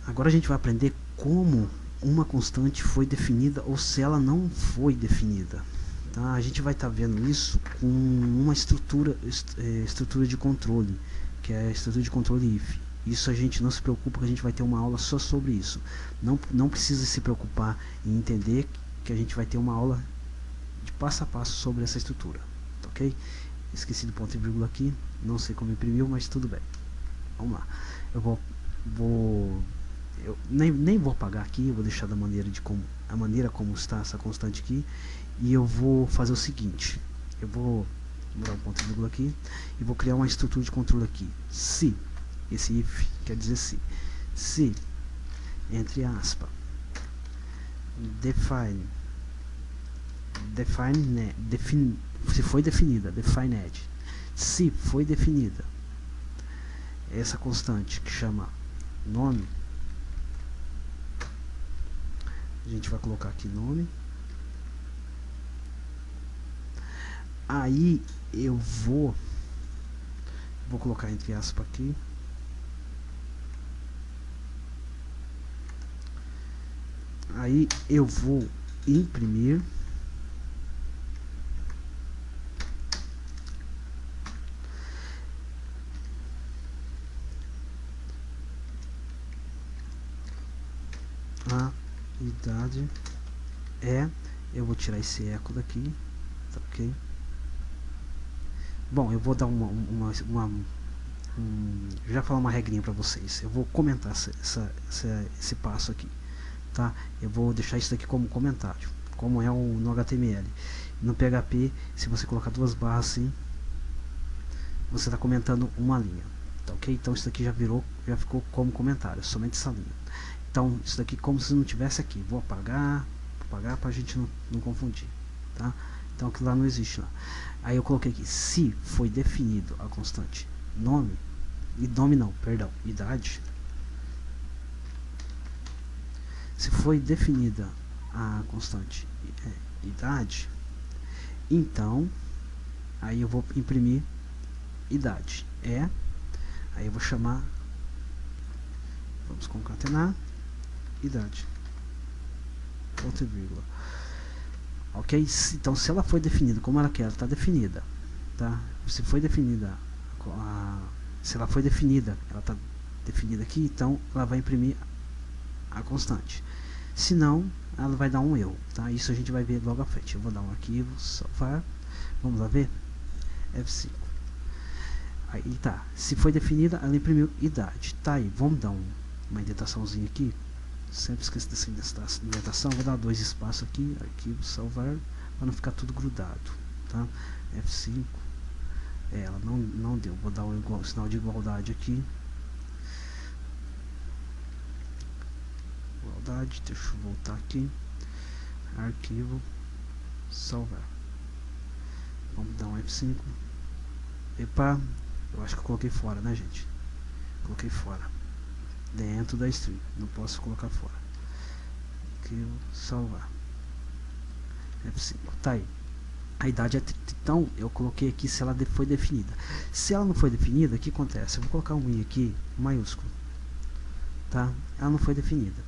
Agora a gente vai aprender como uma constante foi definida ou se ela não foi definida. Tá? A gente vai estar vendo isso com uma estrutura de controle, que é a estrutura de controle if. Isso a gente não se preocupa, que a gente vai ter uma aula só sobre isso. Não precisa se preocupar em entender que a gente vai ter uma aula de passo a passo sobre essa estrutura. Ok? Esqueci do ponto e vírgula aqui, não sei como imprimiu, mas tudo bem. Vamos lá. Eu nem vou apagar aqui, eu vou deixar da maneira a maneira como está essa constante aqui, e eu vou fazer o seguinte: eu vou mudar o ponto e vírgula aqui e vou criar uma estrutura de controle aqui. Se, esse if quer dizer se entre aspas se foi definida, defined, se foi definida essa constante que chama nome, a gente vai colocar aqui nome. Aí eu vou colocar entre aspas aqui. Aí eu vou imprimir a idade eu vou tirar esse eco daqui, tá ok? Bom, eu vou dar já falar uma regrinha para vocês. Eu vou comentar esse passo aqui, tá? Eu vou deixar isso daqui como comentário, como é no HTML. No PHP, se você colocar duas barras assim, você está comentando uma linha, tá ok? Então isso daqui já ficou como comentário, somente essa linha. Então isso daqui como se não tivesse aqui. Vou apagar para a gente não confundir, tá? Então aquilo lá não existe lá. Aí eu coloquei aqui, se foi definido a constante nome, idade. Se foi definida a constante idade, então aí eu vou imprimir idade. Aí eu vou chamar, vamos concatenar idade, ponto e vírgula. Ok? Então se ela foi definida como ela quer, ela está definida, tá? Se foi definida se ela foi definida, ela está definida aqui, então ela vai imprimir a constante. Se não, ela vai dar um erro, tá? Isso a gente vai ver logo à frente. Eu vou dar um arquivo, salvar, vamos lá ver, F5. Aí tá, se foi definida, ela imprimiu idade. Tá aí, vamos dar uma indentaçãozinha aqui. Sempre esqueço dessa indentação. Vou dar 2 espaços aqui, arquivo, salvar, para não ficar tudo grudado, tá? F5. Ela não deu. Vou dar um sinal de igualdade aqui. Igualdade, deixa eu voltar aqui. Arquivo, salvar. Vamos dar um F5. Epa, eu acho que eu coloquei fora, né, gente? Coloquei fora. Dentro da string, não posso colocar fora. Arquivo, salvar. F5, tá aí. A idade é 30, então eu coloquei aqui se ela foi definida. Se ela não foi definida, o que acontece? Eu vou colocar um i aqui, maiúsculo, tá? Ela não foi definida.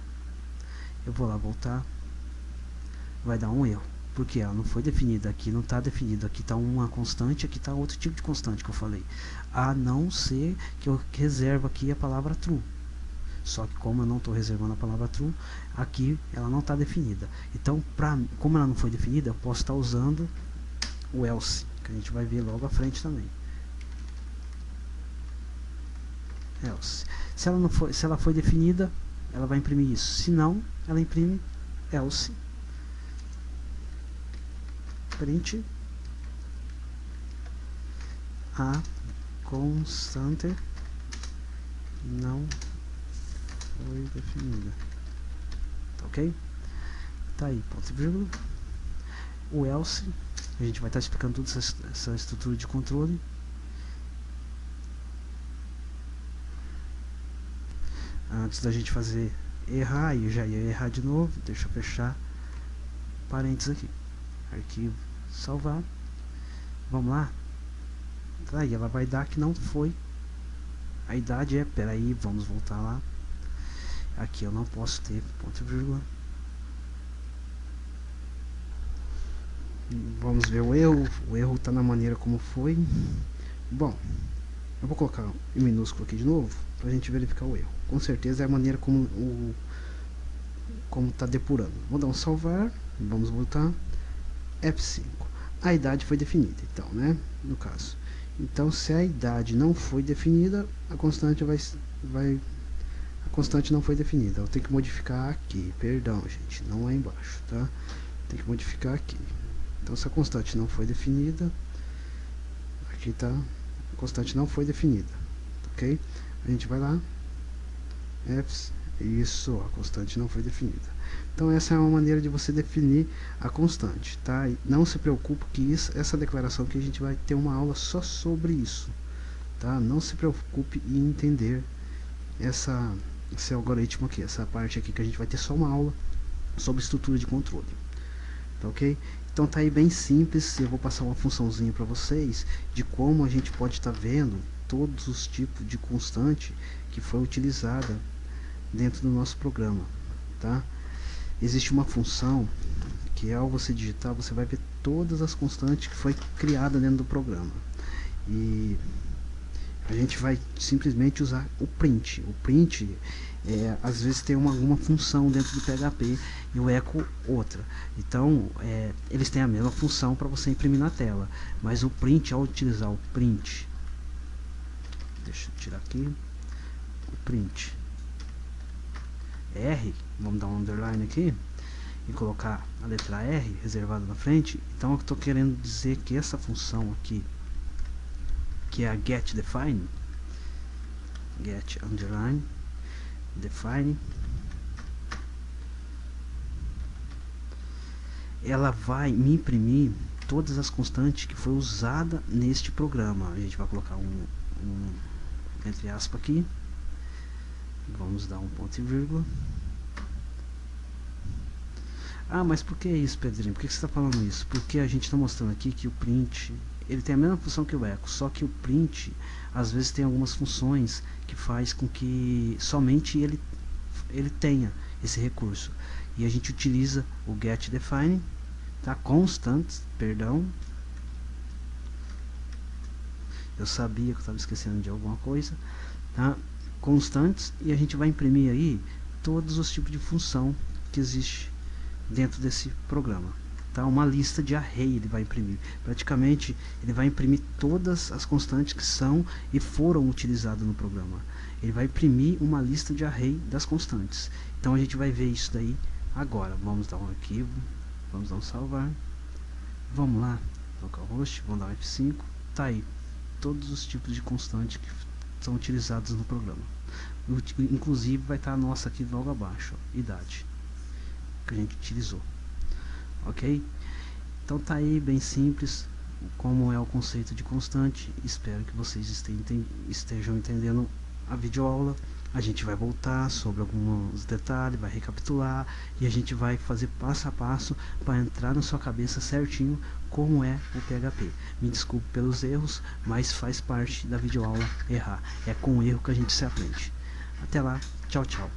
Eu vou lá voltar, vai dar um erro, porque ela não foi definida. Aqui não está definida, aqui está uma constante, aqui está outro tipo de constante que eu falei, a não ser que eu reservo aqui a palavra true. Só que como eu não estou reservando a palavra true, aqui ela não está definida. Então, como ela não foi definida, eu posso estar usando o else, que a gente vai ver logo à frente também. Else. Se ela foi definida, ela vai imprimir isso. Se não, ela imprime else. Print a constante não foi definida. Tá ok? Tá aí, ponto e vírgula. O else, a gente vai estar explicando toda essa estrutura de controle. Antes da gente fazer errar, eu já ia errar de novo. Deixa eu fechar parênteses aqui. Arquivo, salvar. Vamos lá. Aí ela vai dar que não foi. A idade peraí, vamos voltar lá. Aqui eu não posso ter ponto e vírgula. Vamos ver o erro está na maneira como foi. Bom, eu vou colocar em minúsculo aqui de novo para a gente verificar o erro. Com certeza é a maneira como está depurando. Vou dar um salvar, vamos voltar. F5. A idade foi definida, então, né? No caso. Então, se a idade não foi definida, a constante a constante não foi definida. Eu tenho que modificar aqui. Perdão, gente, não é embaixo, tá? Tem que modificar aqui. Então, se a constante não foi definida, aqui tá, a constante não foi definida, ok? A gente vai lá, isso, a constante não foi definida. Então, essa é uma maneira de você definir a constante, tá? E não se preocupe que essa declaração que a gente vai ter uma aula só sobre isso, tá? Não se preocupe em entender esse algoritmo aqui, essa parte aqui que a gente vai ter só uma aula sobre estrutura de controle, tá ok? Então tá aí bem simples. Eu vou passar uma funçãozinha para vocês de como a gente pode estar vendo todos os tipos de constante que foi utilizada dentro do nosso programa, tá? Existe uma função que ao você digitar você vai ver todas as constantes que foi criada dentro do programa, e a gente vai simplesmente usar o print. O print às vezes tem alguma função dentro do PHP e o echo outra. Então eles têm a mesma função para você imprimir na tela, mas o print, ao utilizar o print, deixa eu tirar aqui o print R, vamos dar um underline aqui e colocar a letra R reservada na frente. Então eu estou querendo dizer que essa função aqui, que é a getDefine, get underline define, ela vai me imprimir todas as constantes que foi usada neste programa. A gente vai colocar um entre aspas aqui, vamos dar um ponto e vírgula. Ah, mas por que isso, Pedrinho? Por que você está falando isso? Porque a gente está mostrando aqui que o print ele tem a mesma função que o echo, só que o print às vezes tem algumas funções que faz com que somente ele tenha esse recurso, e a gente utiliza o getDefine, tá? Constant, perdão, eu sabia que eu estava esquecendo de alguma coisa, tá? Constantes, e a gente vai imprimir aí todos os tipos de função que existe dentro desse programa, tá? Uma lista de array ele vai imprimir. Praticamente ele vai imprimir todas as constantes que são e foram utilizadas no programa. Ele vai imprimir uma lista de array das constantes. Então a gente vai ver isso daí agora. Vamos dar um arquivo, vamos dar um salvar, vamos lá, localhost, vamos dar um F5. Tá aí todos os tipos de constantes que são utilizados no programa. Inclusive vai estar a nossa aqui logo abaixo, ó, idade, que a gente utilizou, ok? Então tá aí bem simples como é o conceito de constante. Espero que vocês estejam entendendo a videoaula. A gente vai voltar sobre alguns detalhes, vai recapitular e a gente vai fazer passo a passo para entrar na sua cabeça certinho como é o PHP. Me desculpe pelos erros, mas faz parte da videoaula errar. É com o erro que a gente se aprende. Até lá, tchau, tchau.